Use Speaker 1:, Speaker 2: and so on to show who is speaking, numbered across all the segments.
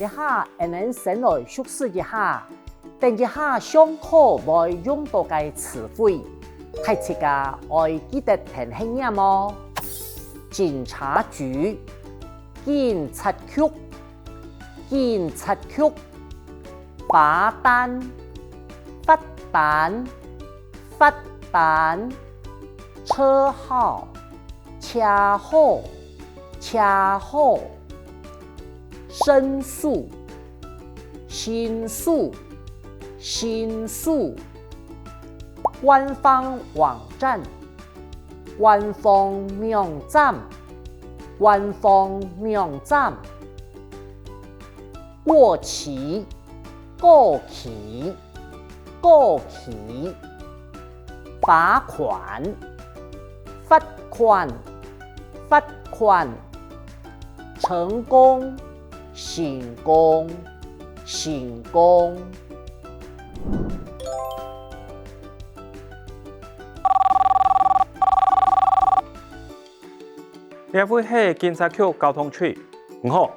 Speaker 1: 下能先来熟悉一下，等一下上课会用到嘅词汇，大家要记得听清楚么？警察局、警察局、警察局、罚单、罚单、罚单、车号、车号、车号、申诉、申诉、申诉、官方网站、官方网站、官方网站、过期、过期、过期、罚款、罚款、罚款、成功、成功、成功。
Speaker 2: 呢位係警察局交通處，你好。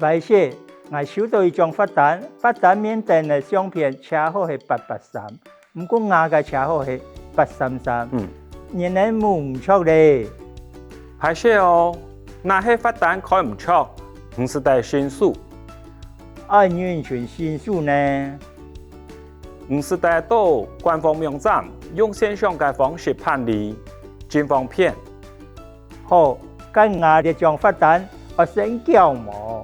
Speaker 3: 歹勢，我收到一張罰單，罰單面頂嘅相片車號係883，不過我嘅車號係833。原來冇唔錯咧。
Speaker 2: 係是哦，那係罰單開唔錯，唔是帶申訴。
Speaker 3: 按完全申訴呢？
Speaker 2: 唔是帶到官方網站用線上嘅方式辦理，真方便。
Speaker 3: 好。跟我哋張罰單，我先交冇。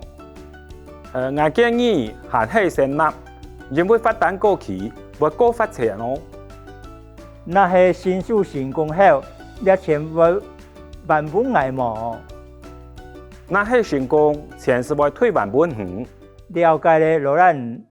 Speaker 2: 我建議還係先納，因為罰單過期會過罰錢哦。
Speaker 3: 那係申訴成功後，一錢會還本我冇。
Speaker 2: 那係成功，錢是會退還本唔？
Speaker 3: 了解咧，老人。